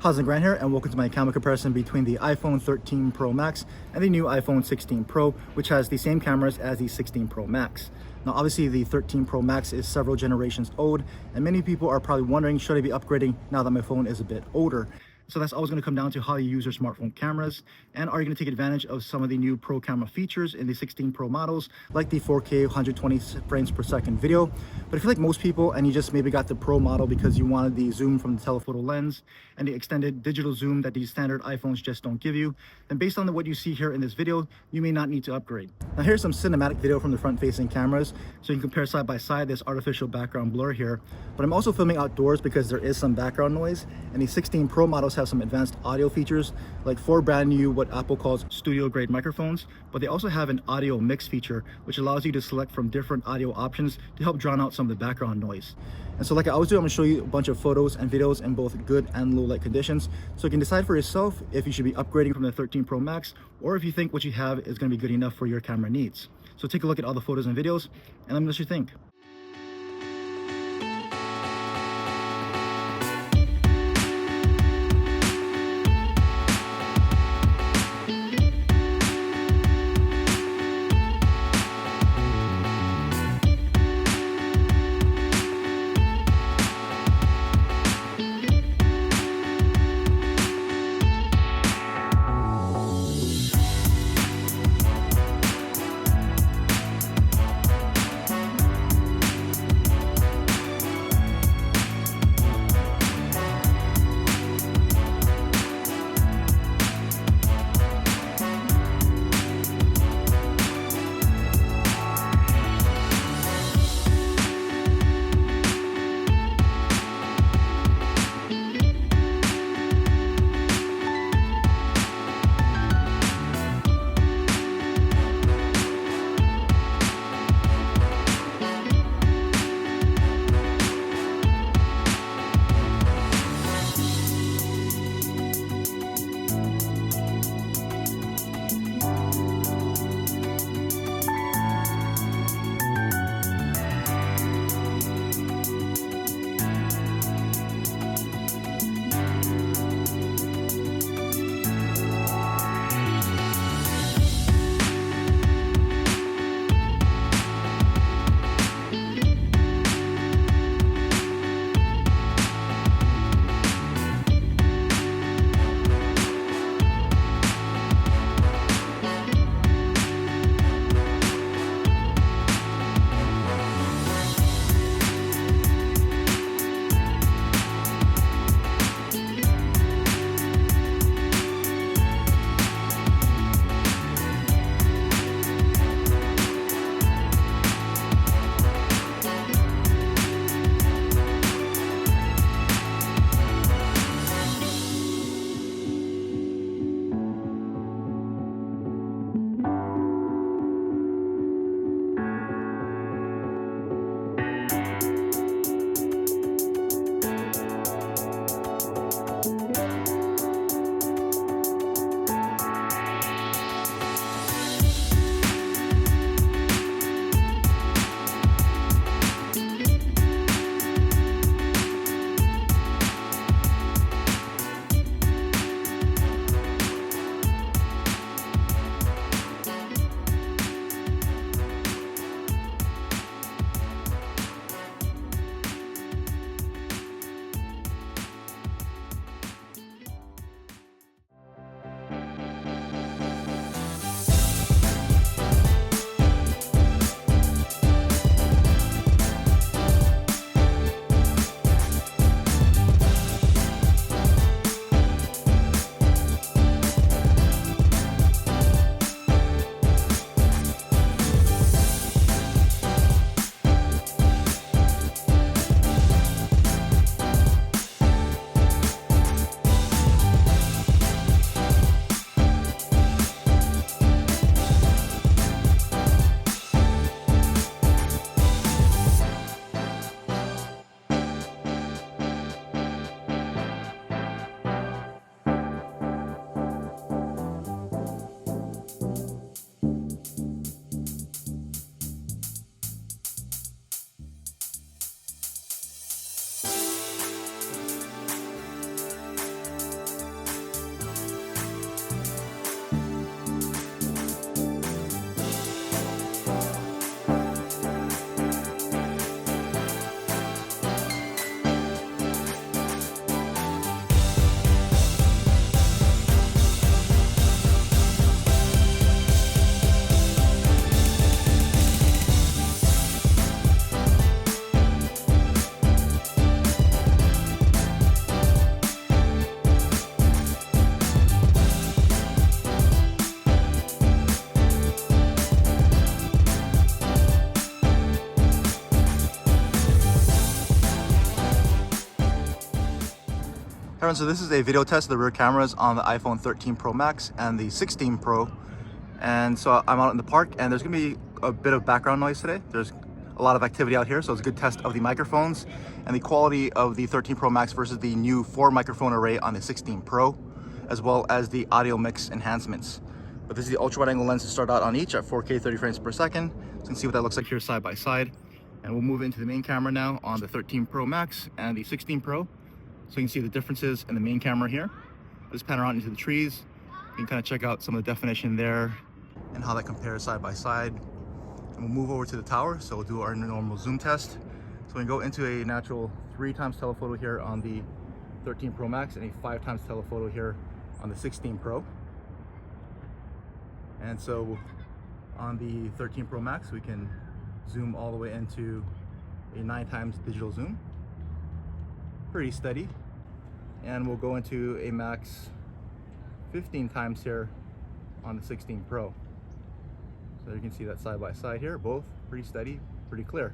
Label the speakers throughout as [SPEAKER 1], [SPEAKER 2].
[SPEAKER 1] How's it going here, and welcome to my camera comparison between the iPhone 13 Pro Max and the new iPhone 16 Pro, which has the same cameras as the 16 Pro Max. Now obviously the 13 Pro Max is several generations old, and many people are probably wondering, should I be upgrading now that my phone is a bit older? So that's always going to come down to how you use your smartphone cameras, and are you going to take advantage of some of the new pro camera features in the 16 Pro models, like the 4K 120 frames per second video. But if you're like most people and you just maybe got the Pro model because you wanted the zoom from the telephoto lens and the extended digital zoom that these standard iPhones just don't give you, then based on what you see here in this video, you may not need to upgrade. Now here's some cinematic video from the front-facing cameras, so you can compare side by side this artificial background blur here. But I'm also filming outdoors because there is some background noise, and the 16 Pro models have some advanced audio features, like 4 brand new what Apple calls studio grade microphones, but they also have an audio mix feature which allows you to select from different audio options to help drown out some of the background noise. And so like I always do, I'm going to show you a bunch of photos and videos in both good and low light conditions, so you can decide for yourself if you should be upgrading from the 13 Pro Max, or if you think what you have is going to be good enough for your camera needs. So take a look at all the photos and videos and let me know what you think. Everyone, so this is a video test of the rear cameras on the iPhone 13 Pro Max and the 16 Pro. And so I'm out in the park and there's gonna be a bit of background noise today. There's a lot of activity out here, so it's a good test of the microphones and the quality of the 13 Pro Max versus the new 4 microphone array on the 16 Pro, as well as the audio mix enhancements. But this is the ultra wide angle lens to start out on each at 4K 30 frames per second. So you can see what that looks like here side by side. And we'll move into the main camera now on the 13 Pro Max and the 16 Pro. So you can see the differences in the main camera here. I'll just pan around into the trees. You can kind of check out some of the definition there and how that compares side by side. And we'll move over to the tower. So we'll do our normal zoom test. So we can go into a natural 3x telephoto here on the 13 Pro Max and a 5x telephoto here on the 16 Pro. And so on the 13 Pro Max, we can zoom all the way into a 9x digital zoom. Pretty steady. And we'll go into a max 15 times here on the 16 Pro. So you can see that side by side here, both pretty steady, pretty clear.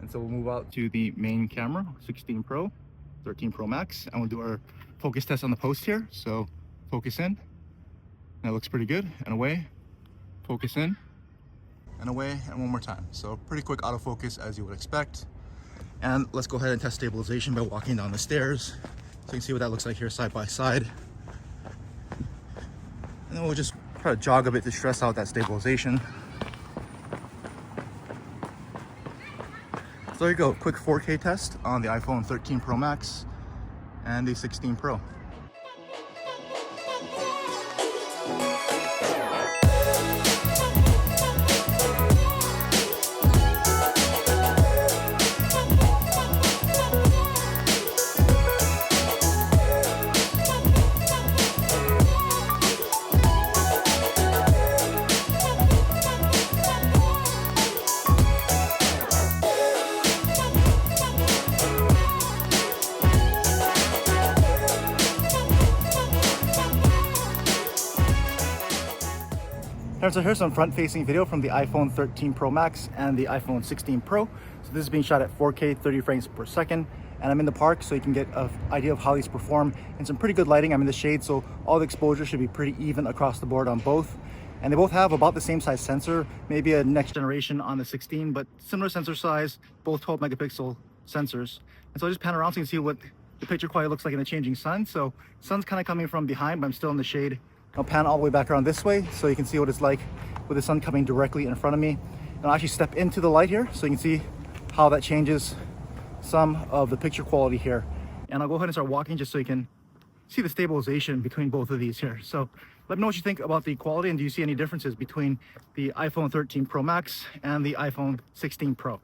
[SPEAKER 1] And so we'll move out to the main camera, 16 Pro, 13 Pro Max, and we'll do our focus test on the post here. So focus in, that looks pretty good, and away, focus in, and away, and one more time. So pretty quick autofocus as you would expect. And let's go ahead and test stabilization by walking down the stairs. So you can see what that looks like here side by side. And then we'll just try to jog a bit to stress out that stabilization. So there you go, quick 4K test on the iPhone 13 Pro Max and the 16 Pro. So here's some front-facing video from the iPhone 13 Pro Max and the iPhone 16 Pro. So this is being shot at 4K 30 frames per second, and I'm in the park so you can get an idea of how these perform in some pretty good lighting. I'm in the shade, so all the exposure should be pretty even across the board on both. And they both have about the same size sensor, maybe a next generation on the 16, but similar sensor size, both 12 megapixel sensors. And so I just pan around so you can see what the picture quality looks like in the changing sun. So sun's kind of coming from behind, but I'm still in the shade. I'll pan all the way back around this way so you can see what it's like with the sun coming directly in front of me. And I'll actually step into the light here so you can see how that changes some of the picture quality here. And I'll go ahead and start walking just so you can see the stabilization between both of these here. So let me know what you think about the quality, and do you see any differences between the iPhone 13 Pro Max and the iPhone 16 Pro?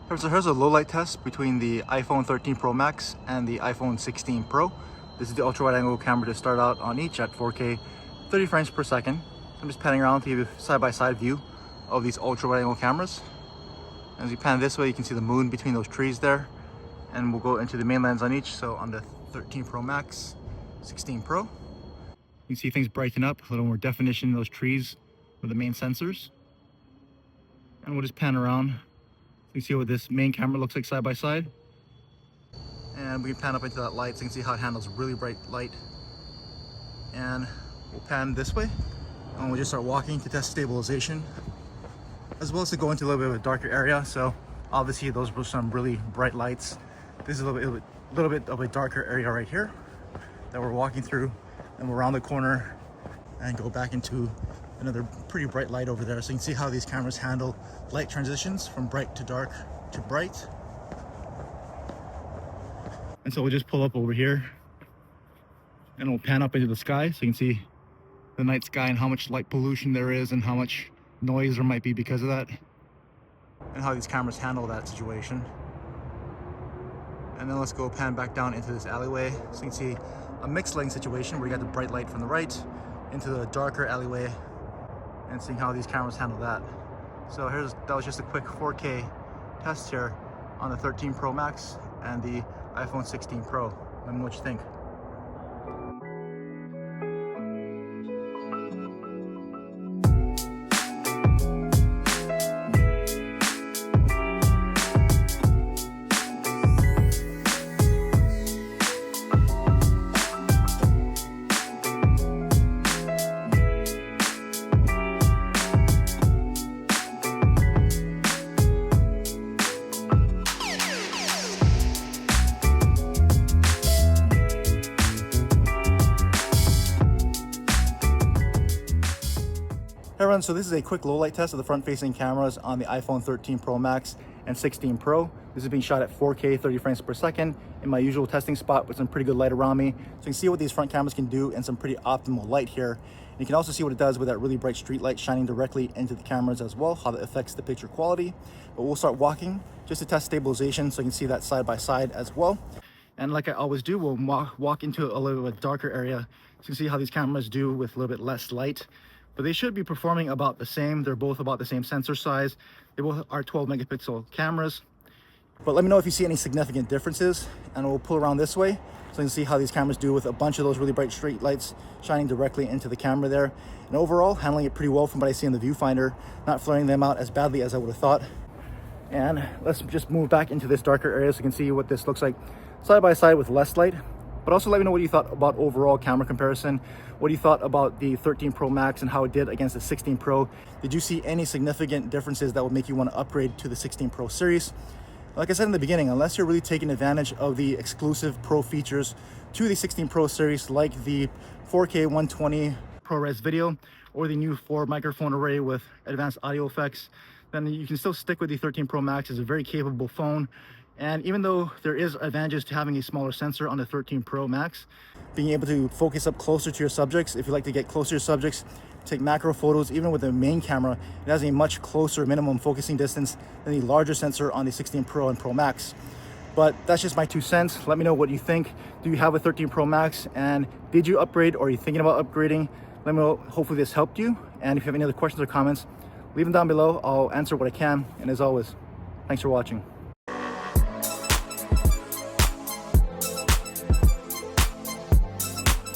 [SPEAKER 1] Here's a low light test between the iPhone 13 Pro Max and the iPhone 16 Pro. This is the ultra wide angle camera to start out on each at 4K 30 frames per second. I'm just panning around to give you a side-by-side view of these ultra wide angle cameras. As you pan this way, you can see the moon between those trees there. And we'll go into the main lens on each. So on the 13 Pro Max, 16 Pro, you can see things brighten up, a little more definition in those trees with the main sensors. And we'll just pan around. You can see what this main camera looks like side by side. And we can pan up into that light so you can see how it handles really bright light. And we'll pan this way. And we'll just start walking to test stabilization, as well as to go into a little bit of a darker area. So obviously those were some really bright lights. This is a little bit of a darker area right here that we're walking through, and we're around the corner and go back into another pretty bright light over there. So you can see how these cameras handle light transitions from bright to dark to bright. And so we'll just pull up over here and we'll pan up into the sky so you can see the night sky and how much light pollution there is and how much noise there might be because of that, and how these cameras handle that situation. And then let's go pan back down into this alleyway so you can see a mixed lighting situation where you got the bright light from the right into the darker alleyway, and seeing how these cameras handle that. So that was just a quick 4K test here on the 13 Pro Max and the iPhone 16 Pro. Let me know what you think. Hey everyone, so this is a quick low light test of the front facing cameras on the iPhone 13 Pro Max and 16 Pro. This is being shot at 4K 30 frames per second in my usual testing spot with some pretty good light around me. So you can see what these front cameras can do in some pretty optimal light here. And you can also see what it does with that really bright street light shining directly into the cameras as well, how that affects the picture quality. But we'll start walking just to test stabilization so you can see that side by side as well. And like I always do, we'll walk into a little bit darker area so you can see how these cameras do with a little bit less light. But they should be performing about the same. They're both about the same sensor size. They both are 12 megapixel cameras. But let me know if you see any significant differences, and we'll pull around this way so you can see how these cameras do with a bunch of those really bright street lights shining directly into the camera there. And overall, handling it pretty well from what I see in the viewfinder, not flaring them out as badly as I would have thought. And let's just move back into this darker area so you can see what this looks like side by side with less light. But also let me know what you thought about overall camera comparison. What you thought about the 13 Pro Max and how it did against the 16 Pro. Did you see any significant differences that would make you want to upgrade to the 16 Pro series? Like I said in the beginning, unless you're really taking advantage of the exclusive Pro features to the 16 Pro series, like the 4K 120 ProRes video or the new 4 microphone array with advanced audio effects, then you can still stick with the 13 Pro Max. It's a very capable phone. And even though there is advantages to having a smaller sensor on the 13 Pro Max, being able to focus up closer to your subjects, if you like to get closer to your subjects, take macro photos, even with the main camera, it has a much closer minimum focusing distance than the larger sensor on the 16 Pro and Pro Max. But that's just my 2 cents. Let me know what you think. Do you have a 13 Pro Max, and did you upgrade, or are you thinking about upgrading? Let me know. Hopefully this helped you. And if you have any other questions or comments, leave them down below. I'll answer what I can. And as always, thanks for watching.